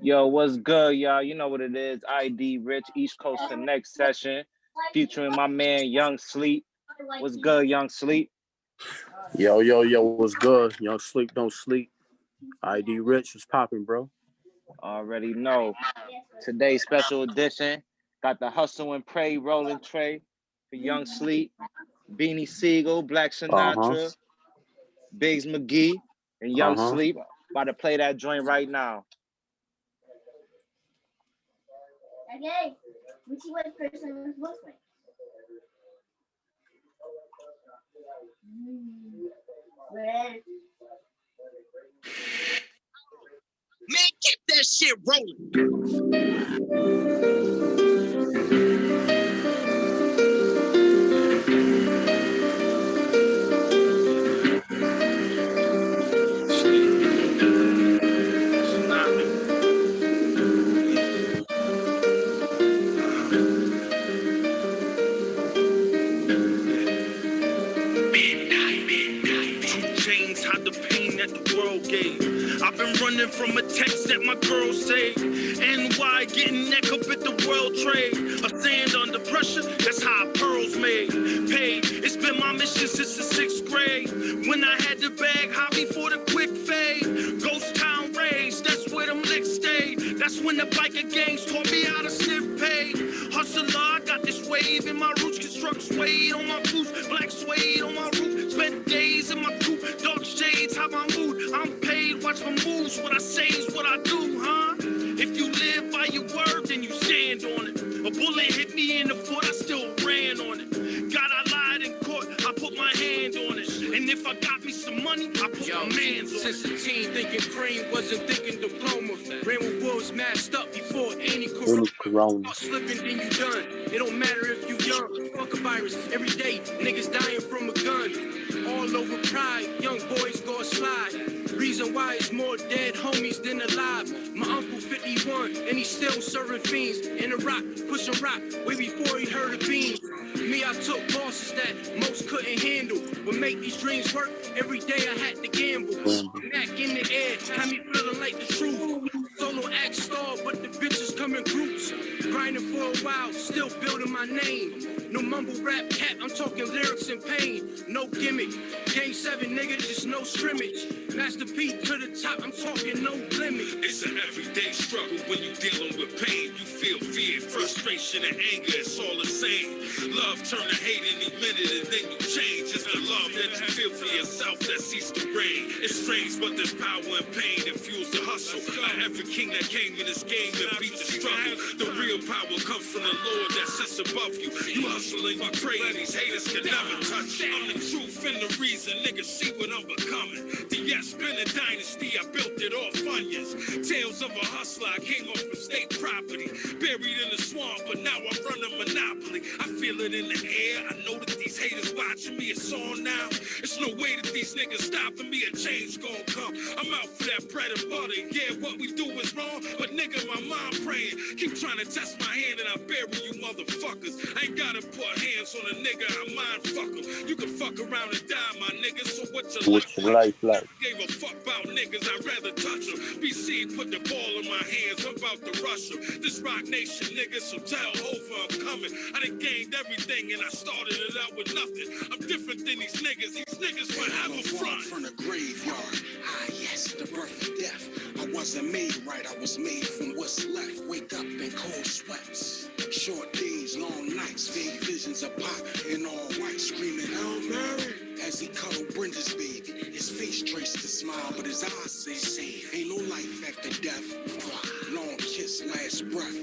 Yo, what's good, y'all? You know what it is. ID Rich, East Coast Connect session, featuring my man Young Sleep. What's good, Young Sleep? Yo, what's good? Young Sleep, don't sleep. ID Rich was popping, bro. Already know. Today's special edition got the Hustle and Pray rolling tray for Young Sleep, Beanie Sigel, Black Uh-huh. Sinatra, Biggs McGee, and Young Sleep. About to play that joint right now. Okay, let's see what person looks like. Red. Man, keep that shit rolling. I've been running from a text that my girl saved. And why getting neck up at the world trade? A sand under pressure, that's how pearls made. Paid, it's been my mission since the 6th grade. When I had the bag hobby for the quick fade. Ghost town rage, that's where them licks stayed. That's when the biker gangs taught me how to sniff paid. Hustler, I got this wave in my roots. Construct suede on my boots, black suede on my roof. Spent days in my coupe, dark shades, how my mood. I'm paid, watch my moves, what I say is what I do, huh? If you live by your word, then you stand on it. A bullet hit me in the foot, I still ran on it. God, I lied in court, I put my hand on it. And if I got me some money, I put my mans on it. Since a teen, thinking cream, wasn't thinking diploma. Ran with wolves masked up before any corona. Slipping, then you done. It don't matter if you young. Fuck a virus, every day, niggas dying from a gun. All over pride, young boys go slide. Reason why it's more dead homies than alive. My uncle 51, and he's still serving fiends. In a rock, pushing rock, way before he heard of beans. Me, I took losses that most couldn't handle. But make these dreams work, every day I had to gamble. Back in the air, had me feeling like the truth. Solo act star, but the bitches come in groups. Grinding for a while, still building my name. No mumble rap cat, I'm talking lyrics and pain. No gimmick, game 7 nigga, just no scrimmage. Master P to the top, I'm talking no limit. It's an everyday struggle when you dealing with pain. You feel fear, frustration, and anger, it's all the same. Love turn to hate any minute and then you change. It's the love that you feel for yourself that ceased to reign. It's strange, but there's power in pain that fuels the hustle. Every king that came in this game and beat the struggle. The real power comes from the Lord that sits above you. You hustle and you pray and these haters can never touch you. I'm the truth and the reason niggas see what I'm becoming. DS been a dynasty, I built it off onions. Tales of a hustler, I came off from state property. Buried in the swamp, but now I run a monopoly. I feel it in the air, I know that these haters watching me, it's on now. It's no way that these niggas stopping me, a change gon' come. I'm out for that bread and butter, yeah, what we do is wrong, but nigga, my mind praying. Keep trying to test my hand and I bury you motherfuckers. I ain't gotta put hands on a nigga, I mind fuck em. You can fuck around and die, my nigga, so what's your life like? Gave a fuck about niggas, I'd rather touch them. BC put the ball in my hands, I'm about to rush them. This Rock Nation nigga, so tell over I'm coming. I done gained everything and I started it out with nothing. I'm different than these niggas forever front. From the graveyard, yes, the birth of death. I wasn't made right, I was made from what's left. Wake up in cold sweats. Short days, long nights, vague visions of Pop in all white, screaming, Hail Mary, as he cuddled Brenda's baby. His face traced a smile, but his eyes say, safe. Ain't no life after death. Long kiss, last breath.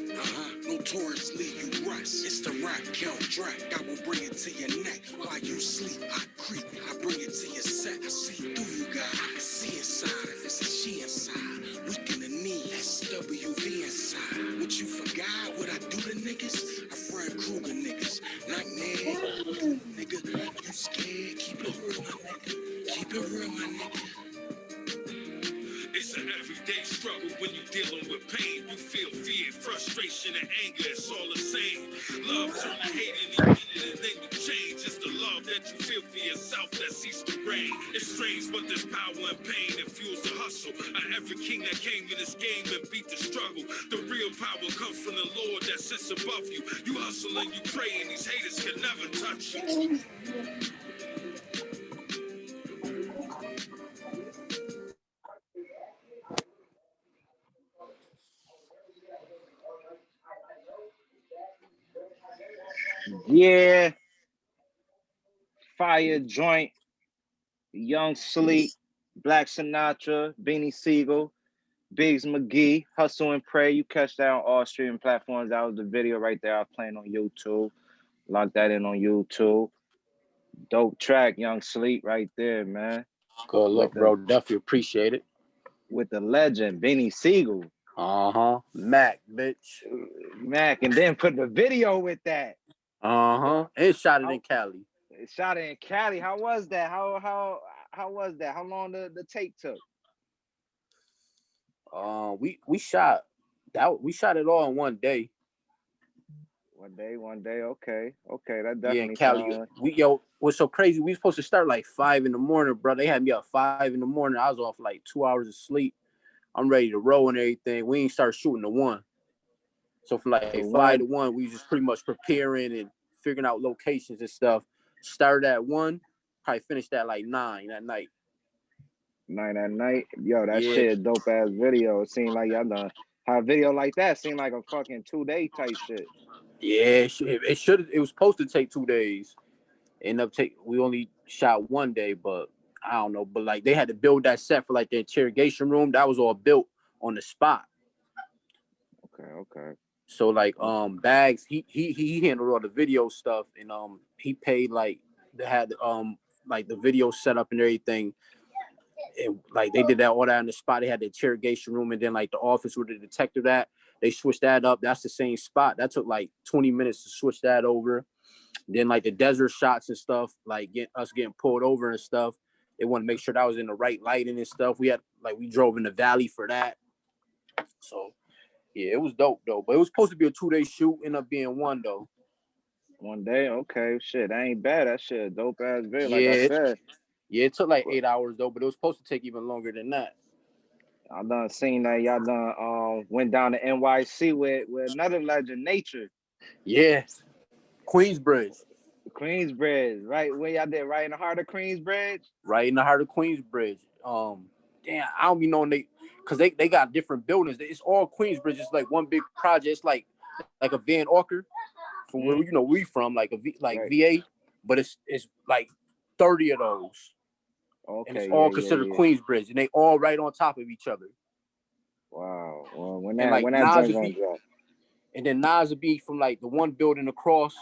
Notorious leave you rest. It's the rap count track. I will bring it to your neck. While you sleep, I creep. I bring it to your set. I see through you guys. I can see inside. If it's a she inside. Weak in the knee. SWV inside. What you forgot? What I do to niggas? I Fred Krueger niggas. Nightmare. Nigga, you scared? Keep it real, my nigga. Keep it real, my nigga. It's It's an everyday struggle when you dealing with pain. You feel fear, frustration, and anger. It's all the same. Love turn to hate any minute, and then you change. It's the love that you feel for yourself that ceased to reign. It's strange, but there's power in pain that fuels the hustle. Every king that came in this game and beat the struggle. The real power comes from the Lord that sits above you. You hustle and you pray, and these haters can never touch you. Yeah, Fire Joint, Young Sleep, Black Sinatra, Beanie Sigel, Biggs McGee, Hustle and Pray. You catch that on all streaming platforms. That was the video right there I was playing on YouTube. Lock that in on YouTube. Dope track, Young Sleep right there, man. Good luck, bro. Definitely appreciate it. With the legend, Beanie Sigel. Mac, bitch. Mac, and then put the video with that. And shot it in Cali. Shot it in Cali. How was that? How was that? How long the take took? We shot it all in one day. One day. Okay. That definitely. Yeah, in Cali. What's so crazy? We supposed to start like 5 in the morning, bro. They had me up 5 in the morning. I was off like 2 hours of sleep. I'm ready to roll and everything. We ain't start shooting to 1. So from like 5 to 1, we just pretty much preparing and figuring out locations and stuff. Started at 1, probably finished at like 9 at night. 9 at night. Yo, that shit dope ass video. It seemed like y'all done have a video like that. Seemed like a fucking 2-day type shit. Yeah, it was supposed to take 2 days. We only shot 1 day, but I don't know. But like they had to build that set for like the interrogation room. That was all built on the spot. Okay. So like Bags, he handled all the video stuff, and he paid like they had like the video set up and everything. And like they did that all that on the spot. They had the interrogation room, and then like the office where the detective at, they switched that up. That's the same spot. That took like 20 minutes to switch that over. Then like the desert shots and stuff, like getting pulled over and stuff. They want to make sure that was in the right lighting and stuff. We drove in the valley for that. So yeah, it was dope though. But it was supposed to be a 2-day shoot, ended up being 1 though. 1 day, okay, shit, that ain't bad. That shit dope ass video, like I said. Yeah, it took like 8 hours though, but it was supposed to take even longer than that. I done seen that y'all done went down to NYC with another legend, Nature. Yeah, Queensbridge, right? Where y'all did, right in the heart of Queensbridge. Right in the heart of Queensbridge. Damn, I don't be knowing because they got different buildings. It's all Queensbridge. It's like one big project. It's like a Van Orker from where we from, like right. VA, but it's like 30 of those. Okay, and it's all considered Queensbridge, and they all right on top of each other. Wow. Well, when that joint gonna drop? And then Nas would be from like the one building across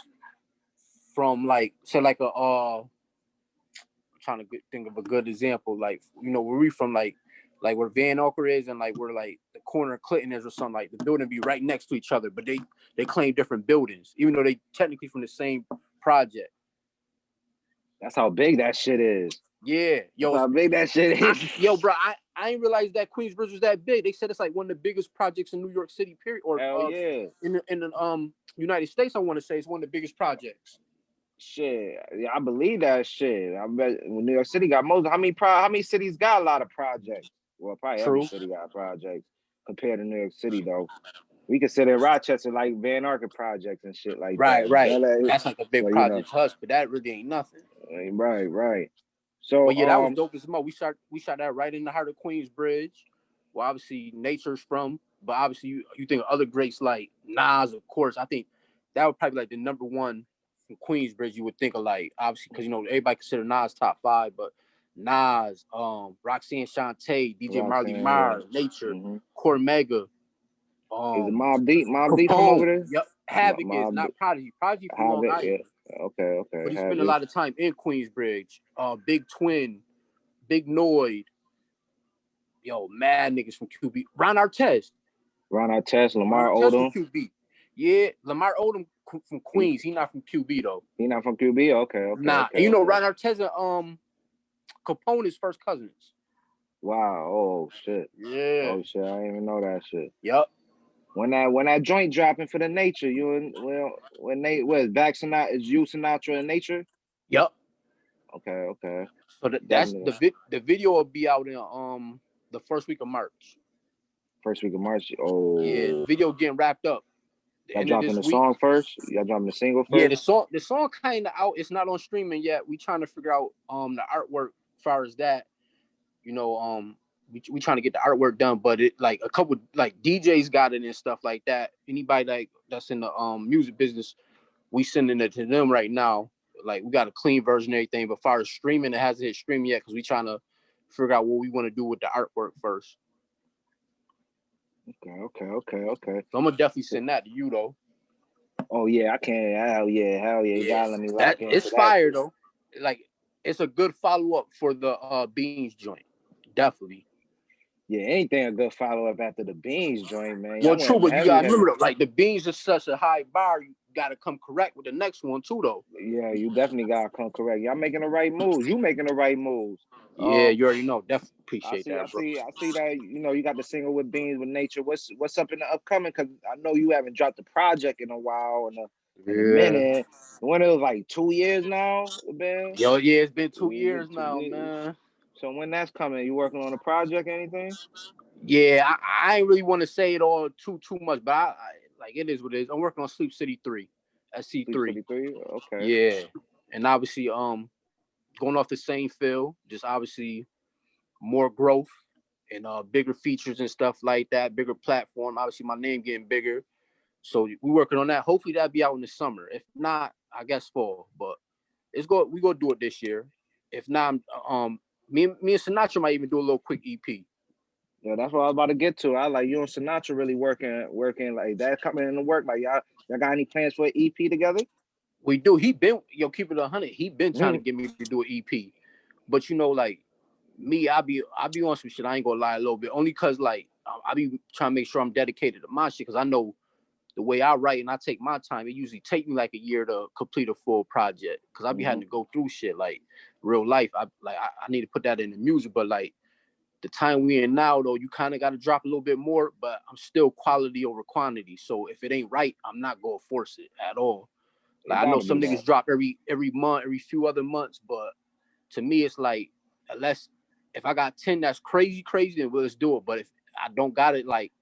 from like I'm trying to think of a good example, like where we from, like where Van Orker is, and like where like the corner of Clinton is or something. Like the building be right next to each other, but they claim different buildings, even though they technically from the same project. That's how big that shit is. Yeah, yo, that's how big that shit is. Bro, I didn't realize that Queensbridge was that big. They said it's like one of the biggest projects in New York City, period. Or in the United States, I want to say it's one of the biggest projects. Shit, yeah, I believe that shit. I bet New York City got most. How many cities got a lot of projects? Well, probably every city got projects compared to New York City, though. We consider Rochester like Van Arken projects and shit like that. Right. That's like a big project to us, but that really ain't nothing. Right. So, but yeah, that was dope as much. We shot that right in the heart of Queensbridge. Well, obviously Nature's from, but obviously you think of other greats like Nas, of course. I think that would probably be like the number one from Queensbridge. You would think of, like, obviously, because everybody consider Nas top 5, but Nas, Roxanne Shante, DJ Marley Marr, Nature, Cormega. Is it Mobb Deep from over there? Yep. Havoc is not Prodigy. Prodigy from Long Island. Yeah. Okay. But he spent a lot of time in Queensbridge. Big Twin, Big Noid. Yo, mad niggas from QB. Ron Artest, Lamar Odom. From QB. Yeah, Lamar Odom from Queens. He not from QB though. He not from QB. Okay. Nah, and Ron Artest and Capone is first cousins. Wow. Oh shit. Yeah. Oh shit. I didn't even know that shit. Yup. When that joint dropping for the nature, you and when they was back Sinatra is you Sinatra and nature. Yup. Okay. So that's Definitely. the video will be out in the first week of March. First week of March. Yeah, Oh, video getting wrapped up the y'all end of dropping this the week. song first? Y'all dropping the single Yeah, first? the song kind of out. It's not on streaming yet. We trying to figure out the artwork as far as that. You know, we trying to get the artwork done, but it like a couple like DJs got it and stuff like that. Anybody like that's in the music business, we sending it to them right now. Like we got a clean version and everything, but as far as streaming, it hasn't hit streaming yet because we trying to figure out what we want to do with the artwork first. Okay. So I'm gonna definitely send that to you though. Oh yeah, I can. Hell yeah. You gotta let me rock That into it's that fire shit. though. Like it's a good follow up for the Beans joint. Definitely. Yeah, anything a good follow up after the Beans joint, man. Well, Y'all true, went but you heavy. gotta remember though, like the Beans is such a high bar. You gotta come correct with the next one too, though. Yeah, you definitely gotta come correct. Y'all making the right moves. You making the right moves. Yeah, you already know. Definitely appreciate I that, bro. see that. You know, you got the single with Beans with Nature. What's up in the upcoming? Because I know you haven't dropped the project in a while in a Yeah. minute. When it was like 2 years now, Ben. Yo, yeah, it's been 2 years 2 now, years. man. So when that's coming, you working on a project or anything? Yeah, I ain't really want to say it all too much, but I like it is what it is. I'm working on Sleep City 3 at Sleep C3. City 3? Okay. Yeah. And obviously, going off the same field, just obviously more growth and bigger features and stuff like that, bigger platform. Obviously, my name getting bigger. So we working on that. Hopefully that'll be out in the summer. If not, I guess fall. But we gonna do it this year. If not, me and Sinatra might even do a little quick EP. Yeah, that's what I was about to get to. I like you and Sinatra really working like that coming into work. Like y'all got any plans for an EP together? We do. He been keep it 100. He been trying to get me to do an EP, but you know, like me, I be on some shit. I ain't gonna lie a little bit, only cause like I be trying to make sure I'm dedicated to my shit. Cause I know the way I write and I take my time, it usually take me like a year to complete a full project. Cause I be having to go through shit like real life. I need to put that in the music, but like the time we in now though, you kind of got to drop a little bit more, but I'm still quality over quantity. So if it ain't right, I'm not gonna force it at all. Like I know some niggas drop every month, every few other months, but to me it's like unless if I got 10 that's crazy, then let's do it. But if I don't got it, like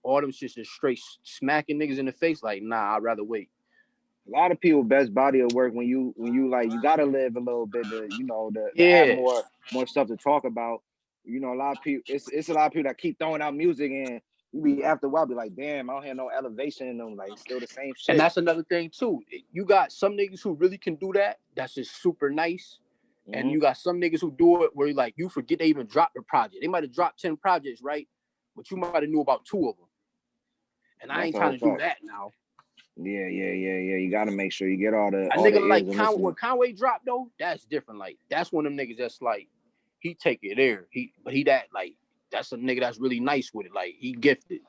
all them shit's just straight smacking niggas in the face, like nah, I'd rather wait. A lot of people best body of work when you like you gotta live a little bit to to have Yeah. more stuff to talk about. You know, a lot of people it's a lot of people that keep throwing out music and you be after a while be like, damn, I don't hear no elevation in them. Like it's still the same And shit. that's another thing too. You got some niggas who really can do that. That's just super nice. And you got some niggas who do it where like you forget they even dropped a project. They might have dropped 10 projects, right? But you might have knew about 2 of them. And I That's ain't a trying whole to do fact. that now. Yeah. You gotta make sure you get all A the nigga ears like and listening. when Conway dropped though, that's different. Like that's one of them niggas that's like he take it there. He that like that's a nigga that's really nice with it. Like he gifted.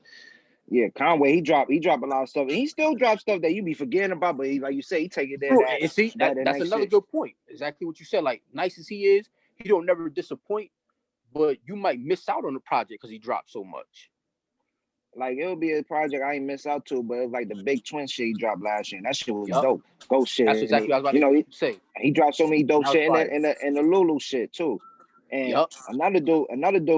Yeah, Conway, he dropped a lot of stuff. And he still drops stuff that you be forgetting about, but like you say, he take it there True. And see that that's next another shit. good point. Exactly what you said. Like nice as he is, he don't never disappoint. But you might miss out on the project because he dropped so much. Like it'll be a project I ain't miss out to, but it was like the Big Twin shit he dropped last year. And that shit was Yup. dope. Ghost shit. That's And exactly what I was about to say. he dropped so many dope That was shit fire. in the Lulu shit too. And Yup. another dude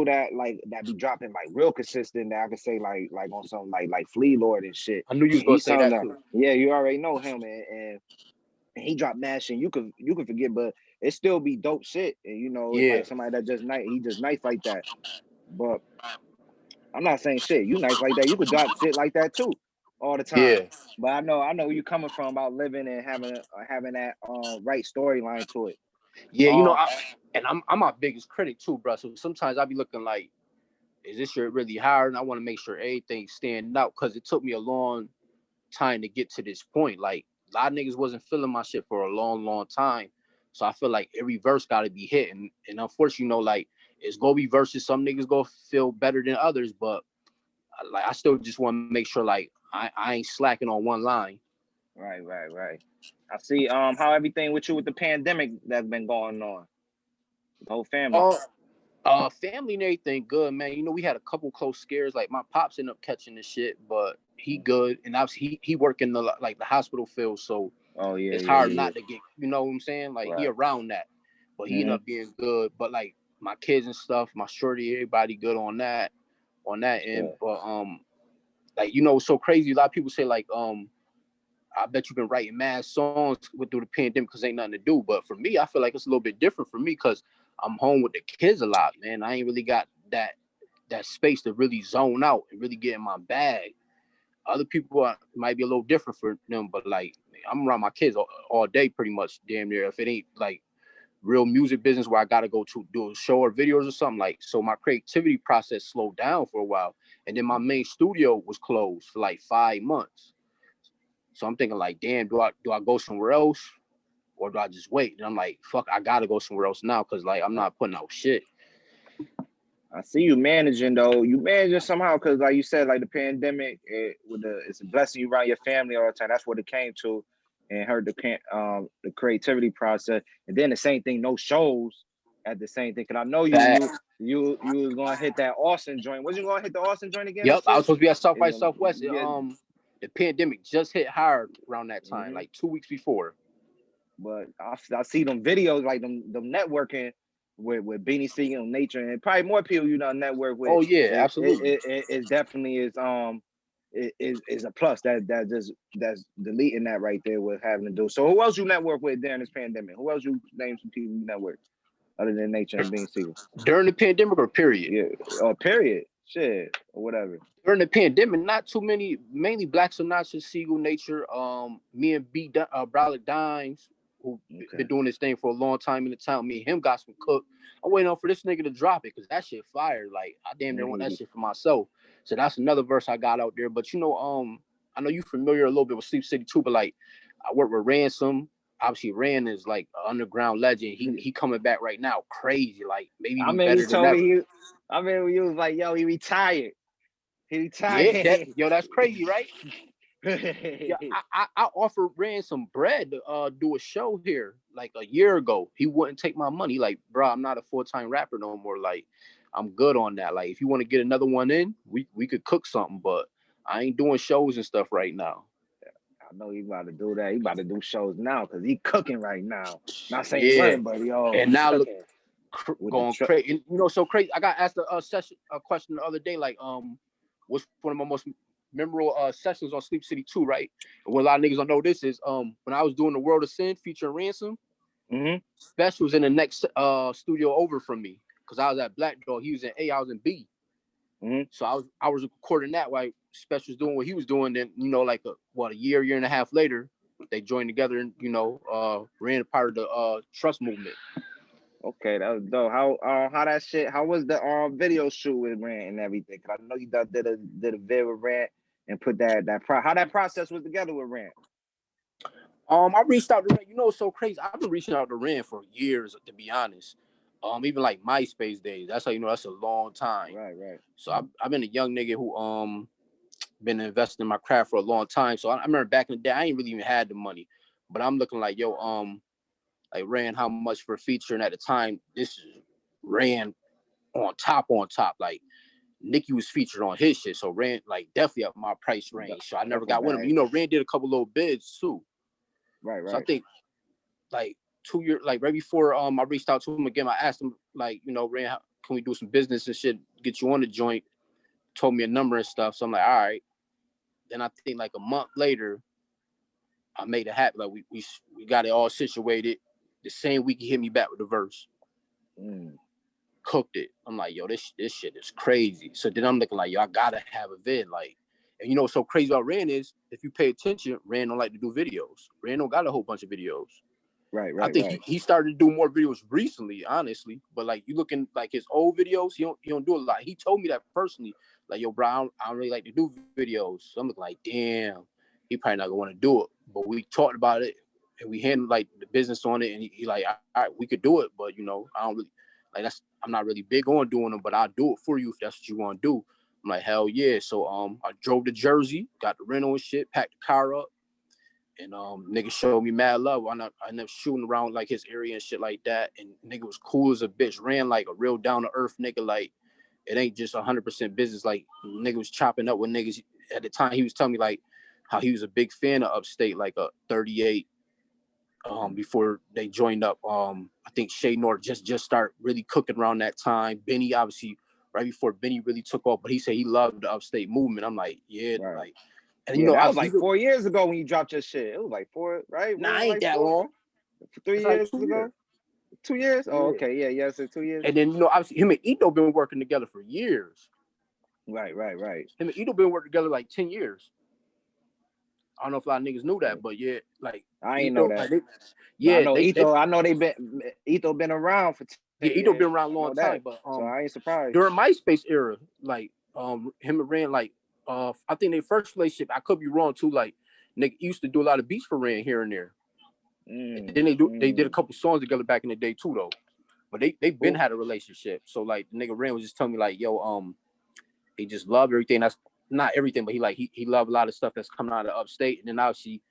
that be dropping like real consistent that I could say like on some like Flea Lord and shit. I knew you was gonna He's say something that that too. yeah, you already know him and he dropped mad shit. You could forget, but it still be dope shit. And it's Yeah. like somebody that he just nice like that. But I'm not saying shit. You nice like that. You could drop shit like that too, all the time. Yeah. But I know where you coming from about living and having that right storyline to it. Yeah, I'm my biggest critic too, bro. So sometimes I be looking like, is this shit really hard? And I want to make sure everything's standing out because it took me a long time to get to this point. Like a lot of niggas wasn't feeling my shit for a long time. So I feel like every verse got to be hit. And unfortunately, like it's gonna be verses. Some niggas gonna feel better than others, but like I still just want to make sure like I ain't slacking on one line. Right. I see how everything with you with the pandemic that's been going on. The whole family. Family and everything good, man. You know, we had a couple close scares. Like my pops ended up catching the shit, but he good. And obviously he work in the hospital field, so it's hard not to get, you know what I'm saying? Like he around that. But he ended up being good. But like my kids and stuff, my shorty, everybody good on that end. But like, you know, it's so crazy. A lot of people say like I bet you've been writing mad songs through the pandemic because ain't nothing to do. But for me, I feel like it's a little bit different for me because I'm home with the kids a lot, man. I ain't really got that space to really zone out and really get in my bag. Other people might be a little different for them, but like I'm around my kids all day pretty much, damn near. If it ain't like real music business where I gotta go to do a show or videos or something, like, so my creativity process slowed down for a while. And then my main studio was closed for like 5 months. So I'm thinking like, damn, do I go somewhere else or do I just wait? And I'm like, fuck, I gotta go somewhere else now because like I'm not putting out shit. I see you managing though. You managing somehow because like you said, like the pandemic, it's a blessing you around your family all the time. That's what it came to, and heard the creativity process. And then the same thing, no shows at the same thing. Cause I know you was gonna hit that Austin joint. Was you gonna hit the Austin joint again? Yep, I was supposed to be at South by Southwest. The pandemic just hit hard around that time, like 2 weeks before. But I see them videos, like them networking with Beanie Sigel Nature, and probably more people you know network with. Oh yeah, absolutely. It definitely is is a plus that's deleting that right there with having to do. So who else you network with during this pandemic? Who else you name some people you network other than Nature and Beanie Sigel? During the pandemic or period? Yeah, or period. Shit, or whatever. During the pandemic, not too many, mainly Black Sinatra, Sigel Nature, me and Brolic Dimes, who been doing this thing for a long time in the town. Me and him got some cook. I'm waiting on for this nigga to drop it because that shit fire. Like I damn near want that shit for myself. So that's another verse I got out there. But you know, I know you familiar a little bit with Sleep City too, but like I work with Ransom. Obviously, Ran is like an underground legend. He coming back right now, crazy. Like maybe even better than ever. I mean, you was like, yo, he retired. He retired. Yeah, that's crazy, right? Yeah, I offered Rand some bread to do a show here like a year ago. He wouldn't take my money. Like, bro, I'm not a full-time rapper no more. Like, I'm good on that. Like, if you want to get another one in, we could cook something, but I ain't doing shows and stuff right now. I know he about to do that. He about to do shows now because he cooking right now. Not saying when, but yo, and now look, going crazy. You know, so crazy. I got asked a question the other day, like, what's one of my most memorable sessions on Sleep City 2, right? And what a lot of niggas don't know this is when I was doing The World of Sin featuring Ransom, Special was in the next studio over from me because I was at Black Dog. He was in A, I was in B. So I was recording that while Special was doing what he was doing. Then, you know, like a year and a half later, they joined together and, you know, ran a part of the Trust movement. Okay, that was dope. How that shit? How was the video shoot with Rant and everything? Cause I know you did a video with Rant and put how that process was together with Rant. I reached out to Rant. You know, it's so crazy. I've been reaching out to Rant for years, to be honest. Even like MySpace days. That's how you know that's a long time. Right. So I've been a young nigga who been investing in my craft for a long time. So I remember back in the day, I ain't really even had the money, but I'm looking like like ran how much for featuring at the time. This ran on top. Like Nicki was featured on his shit, so ran like definitely up my price range. So I never got with him. You know, Rand did a couple little bids too. Right. So I think like 2 years, like right before I reached out to him again, I asked him like, you know, Rand, can we do some business and shit, get you on the joint? Told me a number and stuff. So I'm like, all right. Then I think like a month later, I made it happen. Like we got it all situated. The same week he hit me back with the verse. Cooked it. I'm like, yo, this shit is crazy. So then I'm looking like, yo, I gotta have a vid. Like, and you know what's so crazy about Rand is, if you pay attention, Rand don't like to do videos. Rand don't got a whole bunch of videos. Right. I think he started to do more videos recently, honestly. But like you looking like his old videos, he don't do a lot. He told me that personally. Like, yo, bro, I don't really like to do videos. So I'm looking like, damn, he probably not gonna want to do it. But we talked about it and we handled like the business on it, and he like, all right, we could do it, but you know, I don't really like I'm not really big on doing them, but I'll do it for you if that's what you want to do. I'm like, hell yeah. So I drove to Jersey, got the rental and shit, packed the car up, And nigga showed me mad love. I ended up shooting around like his area and shit like that. And nigga was cool as a bitch. Ran like a real down to earth nigga. Like it ain't just 100% business. Like nigga was chopping up with niggas. At the time he was telling me like how he was a big fan of Upstate, like a 38. Before they joined up. I think Shay North just started really cooking around that time. Benny obviously right before Benny really took off, but he said he loved the Upstate movement. I'm like, yeah, Right. like, and you know, that was like 4 years ago when you dropped your shit. It was like 4, right? Nah, Ain't like that long. 3 years like ago. Years. 2 years? Yeah. Oh, okay, yeah, so 2 years. And then you know, obviously him and Ito been working together for years. Right. Him and Ito been working together like 10 years. I don't know if a lot of niggas knew that, but yeah, like I ain't know that. Like, yeah, I know Ito. I know Ito been around for 10 Ito years. been around a long time, but so I ain't surprised. During MySpace era, like him and Ren, like I think their first relationship, I could be wrong too, like nigga used to do a lot of beats for Ren here and there. And then they did a couple songs together back in the day too though. But they been had a relationship. So like the nigga Ren was just telling me like, yo, he just loved everything. That's not everything, but he loved a lot of stuff that's coming out of Upstate. And then obviously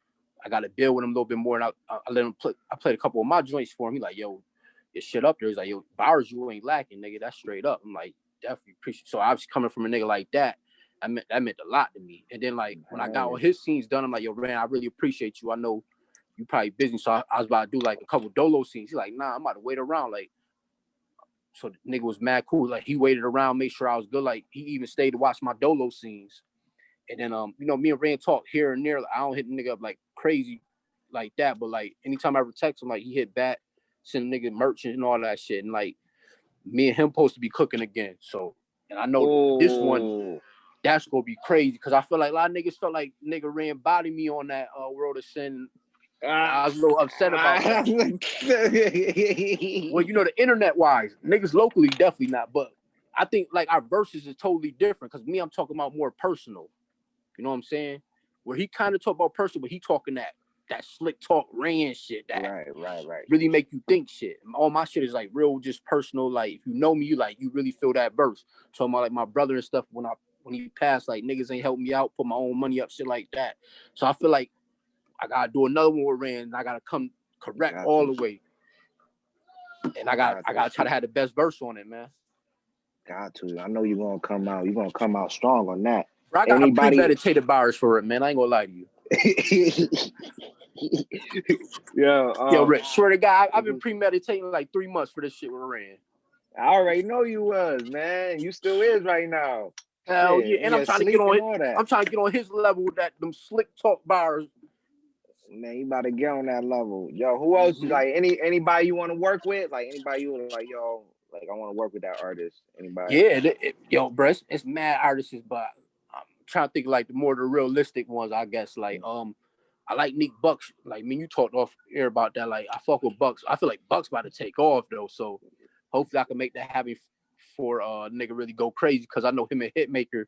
I got to deal with him a little bit more, and I let him play. I played a couple of my joints for him. He like, yo, your shit up there. He's like, yo, bars you ain't lacking, nigga. That's straight up. I'm like, definitely appreciate. So obviously coming from a nigga like that, that meant a lot to me. And then like when I got all his scenes done, I'm like, yo, Ren, I really appreciate you. I know you probably busy, so I was about to do like a couple Dolo scenes. He's like, nah, I'm about to wait around. Like, so the nigga was mad cool. Like he waited around, made sure I was good. Like he even stayed to watch my Dolo scenes. And then you know, me and Ren talk here and there. Like, I don't hit the nigga up like crazy like that, but like anytime I ever text him, like he hit back, send a nigga merchant and all that shit. And like me and him supposed to be cooking again. So, and I know this one, that's gonna be crazy because I feel like a lot of niggas felt like nigga Ren bodied me on that World of Sin. I was a little upset about that. Well, you know, the internet wise, niggas locally definitely not, but I think like our verses is totally different because me, I'm talking about more personal. You know what I'm saying? Where he kind of talk about personal, but he talking that slick talk Ran shit that right. really make you think shit. All my shit is like real, just personal. Like if you know me, you really feel that verse. Talking about like my brother and stuff when he passed, like niggas ain't helped me out, put my own money up, shit like that. So I feel like I gotta do another one with Ran, and I gotta come correct all the way. And I gotta try to have the best verse on it, man. Got to. I know you're gonna come out. You're gonna come out strong on that. Bro, I got premeditated bars for it, man. I ain't gonna lie to you. Yo, Rich, swear to God, I've been premeditating like 3 months for this shit with Ran. I already know you was, man. You still is right now. Hell yeah, and I'm trying to get on. I'm trying to get on his level with them slick talk bars. Man, you about to get on that level. Yo, who else? Like anybody you want to work with? Like anybody you want like, yo, like I want to work with that artist. Anybody? Yeah, yo, bro, it's mad artists, but I'm trying to think like the realistic ones, I guess. Like I like Nick Bucks. Like me, you talked off air about that. Like I fuck with Bucks. I feel like Bucks about to take off though. So hopefully I can make that happen for nigga really go crazy because I know him and Hitmaker,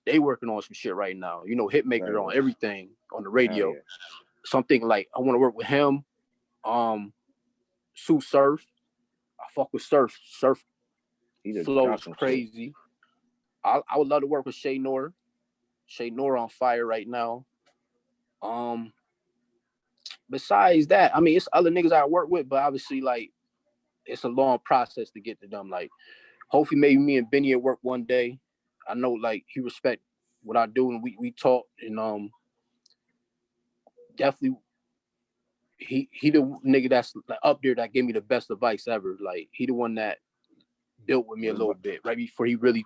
they working on some shit right now. You know, Hitmaker on everything on the radio. Yeah. So I'm thinking like I want to work with him. Sue Surf. I fuck with Surf. Surf flows crazy. I would love to work with Shay Nor. Shay Nor on fire right now. Besides that, I mean, it's other niggas I work with, but obviously, like, it's a long process to get to them. Like, hopefully, maybe me and Benny at work one day. I know, like, he respect what I do, and we talk, and definitely, he the nigga that's like, up there that gave me the best advice ever. Like, he the one that built with me a little bit right before he really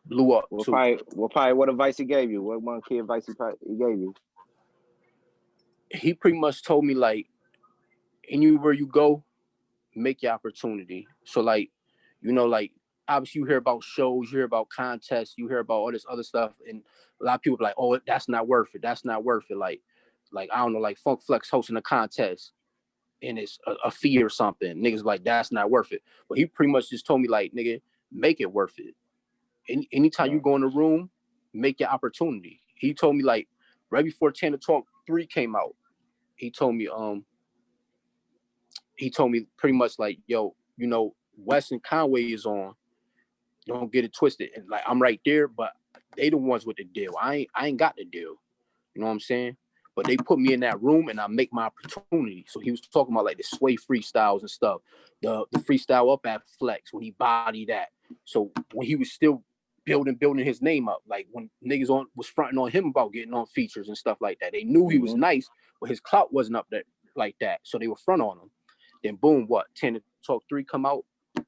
blew up. What advice he gave you? What one key advice he gave you? He pretty much told me like, anywhere you go, make your opportunity. So like, you know, like obviously you hear about shows, you hear about contests, you hear about all this other stuff, and a lot of people are like, oh, that's not worth it. That's not worth it. Like I don't know, like Funk Flex hosting a contest, and it's a fee or something. Niggas like that's not worth it. But he pretty much just told me like, nigga, make it worth it. Anytime you go in the room, make your opportunity. He told me like right before 10 to Talk 3 came out. He told me pretty much like, yo, you know, Wes and Conway is on. Don't get it twisted. And like I'm right there, but they the ones with the deal. I ain't got the deal. You know what I'm saying? but they put me in that room and I make my opportunity. So he was talking about like the sway freestyles and stuff, the freestyle up at Flex when he bodied that. So when he was still building his name up, like when niggas was fronting on him about getting on features and stuff like that, they knew he was nice, but his clout wasn't up there like that, so they were front on him. Then boom, 10 to Talk 3 come out.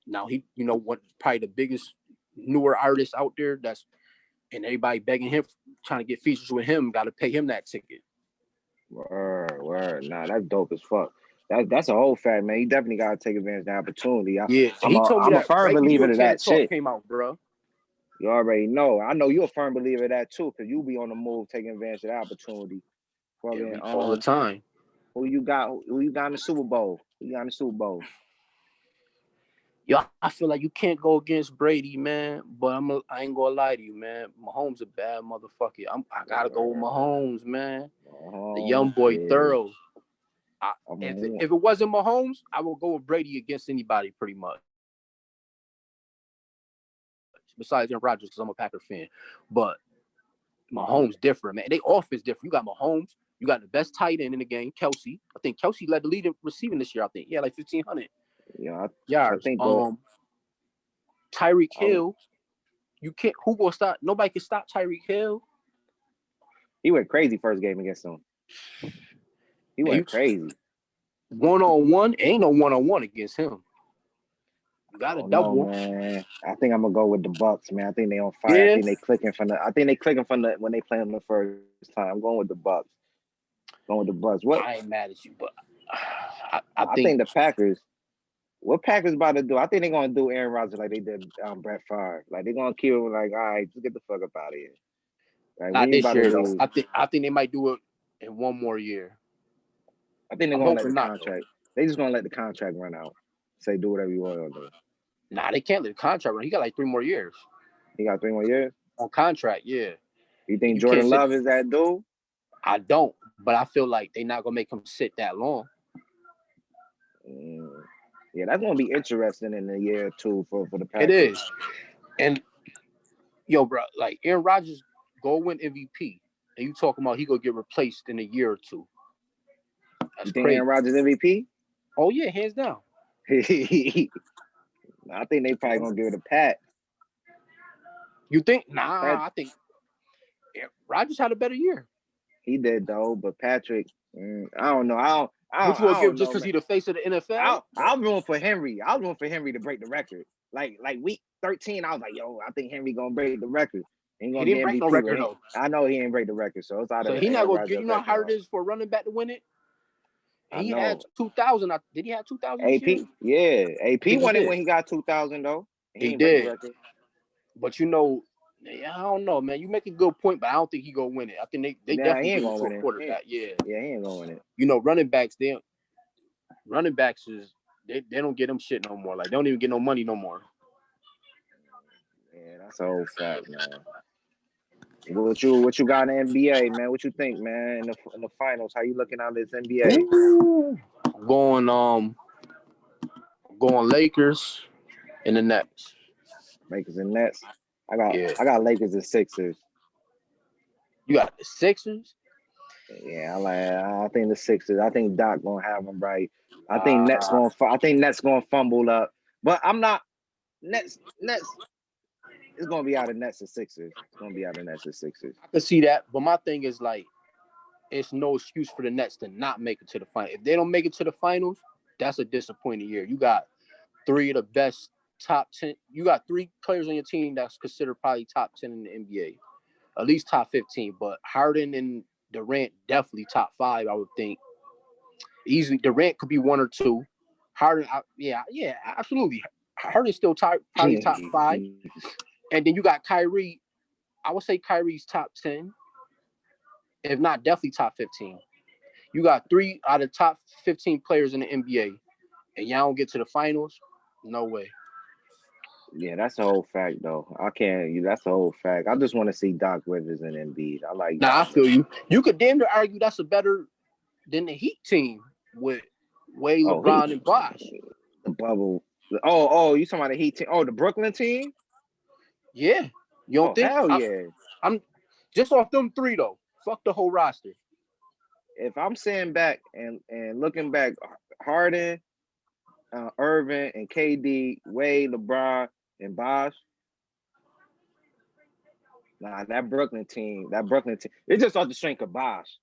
Now he, what probably the biggest newer artist out there, and everybody begging him, trying to get features with him, got to pay him that ticket. Word. Nah, that's dope as fuck. That's a whole fact, man. You definitely gotta take advantage of the opportunity. He told me I'm that a firm right believer of that shit. Came out, bro. You already know. I know you're a firm believer of that too, because you be on the move taking advantage of the opportunity. All the time. Who you got in the Super Bowl? Who you got in the Super Bowl? Yo, I feel like you can't go against Brady, man. But I ain't gonna lie to you, man. Mahomes a bad motherfucker. I gotta go with Mahomes, man. The young boy, thorough. If it wasn't Mahomes, I would go with Brady against anybody, pretty much. Besides Aaron Rodgers, because I'm a Packer fan. But Mahomes different, man. They offense different. You got Mahomes. You got the best tight end in the game, Kelsey. I think Kelsey led the lead in receiving this year. I think, like 1,500 yards. I think Tyreek Hill. You can't. Who gonna stop? Nobody can stop Tyreek Hill. He went crazy first game against him. He went crazy. 1-on-1, ain't no 1-on-1 against him. You got a double. Man. I think I'm gonna go with the Bucks, man. I think they on fire. Yeah. I think they clicking from the when they play them the first time. I'm going with the Bucks. What? I ain't mad at you, but I think the Packers. What Packers about to do? I think they're gonna do Aaron Rodgers like they did Brett Favre. Like they're gonna keep him like, all right, just get the fuck up out of here. Like, not this year though. I think they might do it in one more year. I think they're gonna let the contract. They just gonna let the contract run out. Say do whatever you want to do. Nah, they can't let the contract run. He got like 3 more years. He got 3 more years on contract. Yeah. You think Jordan Love is that dude? I don't, but I feel like they're not gonna make him sit that long. Yeah, that's gonna be interesting in a year or two for the Packers. It is. And yo, bro, like Aaron Rodgers go win MVP, and you talking about he gonna get replaced in a year or two. That's you think crazy. Aaron Rodgers MVP? Oh yeah, hands down. I think they probably gonna give it a Pat. You think? Nah, I think Rodgers had a better year. He did though, but Patrick, I don't know. Which will give just because he the face of the NFL? I'll run for Henry. I'll run for Henry to break the record. Like week 13, I was like, yo, I think Henry gonna break the record. He didn't break no record though. I know he didn't break the record, so it's out of. So he not gonna get. You know how hard it is for a running back to win it. He had 2,000. Did he have 2,000? AP, yeah, AP won it when he got 2,000 though. He did. But you know, I don't know, man. You make a good point, but I don't think he gonna win it. I think they definitely ain't going gonna for a quarterback. Yeah, he ain't gonna win it. You know, running backs they don't get them shit no more. Like they don't even get no money no more. Yeah, that's a whole fact, man. What you got in the NBA, man? What you think, man? In the finals, how you looking at this NBA? Ooh. Going Lakers and the Nets. Lakers and Nets. I got Lakers and Sixers. You got the Sixers? Yeah, I think the Sixers. I think Doc gonna have them right. I think Nets gonna fumble up, but I'm not. Nets. It's gonna be out of Nets and Sixers. It's gonna be out of Nets and Sixers. I can see that, but my thing is like, it's no excuse for the Nets to not make it to the final. If they don't make it to the finals, that's a disappointing year. You got 3 of the best top 10. You got 3 players on your team that's considered probably top 10 in the NBA, at least top 15. But Harden and Durant definitely top 5, I would think. Easily, Durant could be 1 or 2. Harden, yeah, absolutely. Harden's still probably top 5. And then you got Kyrie. I would say Kyrie's top 10, if not definitely top 15. You got 3 out of top 15 players in the NBA, and y'all don't get to the finals? No way. Yeah, that's the whole fact, though. That's the whole fact. I just want to see Doc Rivers and Embiid. I like. Nah, I feel you. You could damn near argue that's a better than the Heat team with Wade, LeBron, and Bosh. The bubble. Oh, you talking about the Heat team? Oh, the Brooklyn team? Yeah. You don't think? Hell yeah. I'm just off them 3 though. Fuck the whole roster. if I'm sitting back and looking back, Harden, Irvin, and KD, Wade, LeBron, and Bosh. Nah, that Brooklyn team, it's just off the strength of Bosh.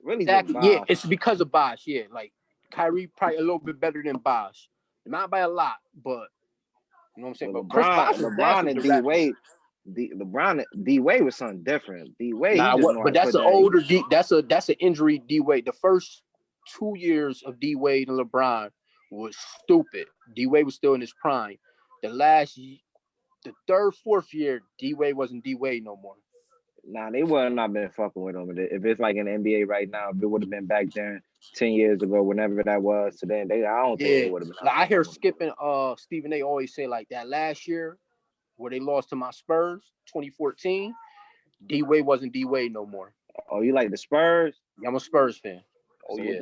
Really, Exactly. just Yeah, Bosh. it's because of Bosh. Yeah, like Kyrie probably a little bit better than Bosh, not by a lot, but you know what I'm saying. Well, But Chris Bosh was nasty LeBron with and the D rapping. Wade, D Wade was something different. D Wade, he Nah, just what? know how But to that's put an that. older D. That's an injury D Wade. The first 2 years of D Wade and LeBron was stupid. D Wade was still in his prime. The third, fourth year, D Wade wasn't D Wade no more. Nah, they would not been fucking with him. If it's like in the NBA right now, if it would have been back then, 10 years ago, whenever that was, to then I don't think they would have been. Like I hear Skip and Stephen A always say like that last year where they lost to my Spurs, 2014. D Wade wasn't D Wade no more. Oh, you like the Spurs? Yeah, I'm a Spurs fan. Oh So yeah. what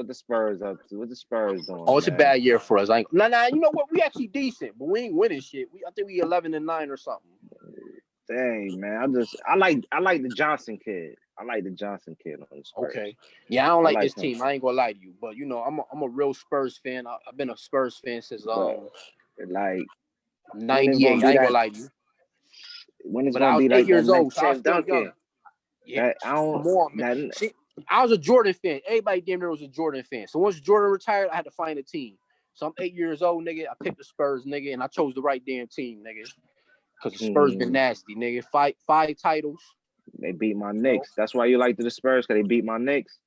the Spurs up to? What the Spurs doing? Oh, it's man? a bad year for us. Nah. You know what? We actually decent, but we ain't winning shit. I think we 11-9 or something. Dang, man. I like the Johnson kid. I like the Johnson kid on the Spurs. Okay. Yeah, I don't like this him. team. I ain't gonna lie to you, but you know, I'm a real Spurs fan. I've been a Spurs fan since like 98. I ain't gonna lie to you. When it's But gonna I was be 8 like years that old, next so I was Tim still Duncan? young. Yeah, I don't. Come on, man. See, I was a Jordan fan. Everybody damn near was a Jordan fan. So once Jordan retired, I had to find a team. So I'm 8 years old, nigga. I picked the Spurs, nigga, and I chose the right damn team, nigga. Because the Spurs been nasty, nigga. Five titles. They beat my Knicks. That's why you like the Spurs, because they beat my Knicks.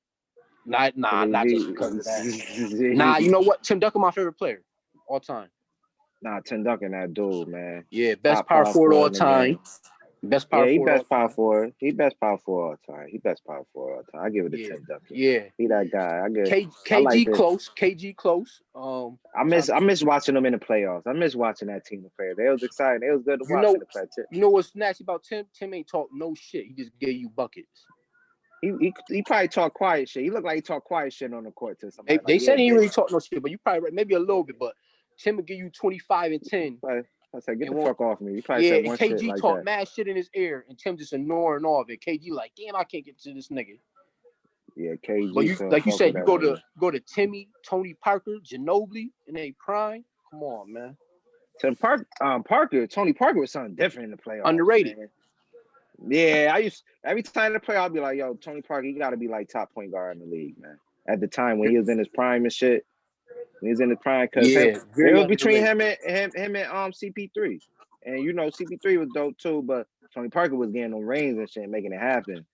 Not just because of that. Nah, you know what? Tim Duncan, my favorite player all time. Nah, Tim Duncan, that dude, man. Yeah, best power forward all time. Best power forward. He best power forward. He best power forward all time. He best power forward all time. I give it to Tim Duncan. Yeah, he that guy. KG like close. KG close. I miss watching them in the playoffs. I miss watching that team play. They was exciting. They was good to watch in the play too. You know what's nasty about Tim? Tim ain't talk no shit. He just gave you buckets. He probably talk quiet shit. He looked like he talked quiet shit on the court to somebody. They said he didn't really talk no shit, but you probably right. Maybe a little bit, but Tim would give you 25 and 10. I said, get the fuck off me. He probably said one shit like talk that. mad shit in his ear, and Tim just ignoring all of it. KG like, damn, I can't get to this nigga. Yeah, KG. But you said, you go to Timmy, Tony Parker, Ginobili in a prime. Come on, man. Tony Parker was something different in the playoffs. Underrated. Man. Yeah, every time they play, I'll be like, yo, Tony Parker, he got to be like top point guard in the league, man. At the time when he was in his prime and shit, when he was in his prime, because it was between him and CP3, and you know CP3 was dope too, but Tony Parker was getting them rings and shit, making it happen.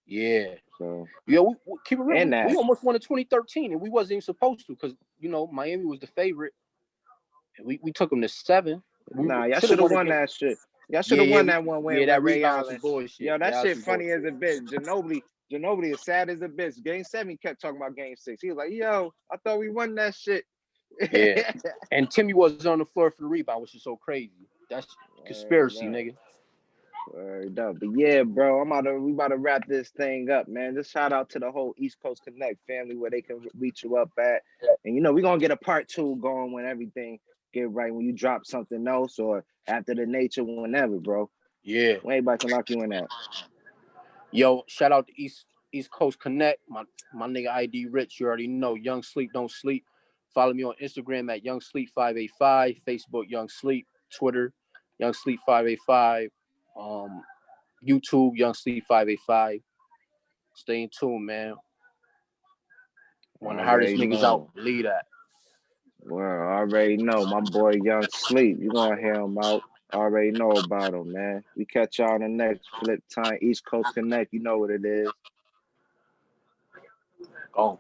Yeah. So we keep it real. We almost won in 2013, and we wasn't even supposed to, because you know Miami was the favorite, and we took them to 7. Y'all should have won that shit. Y'all should have won that one when that Ray rebound Allen. Bullshit. Yo, that shit funny as a bitch. Ginobili is sad as a bitch. Game 7, he kept talking about Game 6. He was like, yo, I thought we won that shit. Yeah. And Timmy was on the floor for the rebound, which is so crazy. That's conspiracy, nigga. But yeah, bro, we about to wrap this thing up, man. Just shout out to the whole East Coast Connect family where they can reach you up at. And you know, we're gonna get a part 2 going when everything get right, when you drop something else or after the nature, whenever, bro. Yeah. When everybody can lock you in that. Yo, shout out to East Coast Connect. My nigga ID Rich, you already know. Young Sleep Don't Sleep. Follow me on Instagram at Young Sleep 585, Facebook Young Sleep, Twitter Young Sleep 585, YouTube Young Sleep 585. Stay in tune, man. One of the hardest niggas out, believe that. Well, I already know. My boy Young Sleep. You gonna hear him out. I already know about him, man. We catch y'all on the next flip time. East Coast Connect. You know what it is. Oh.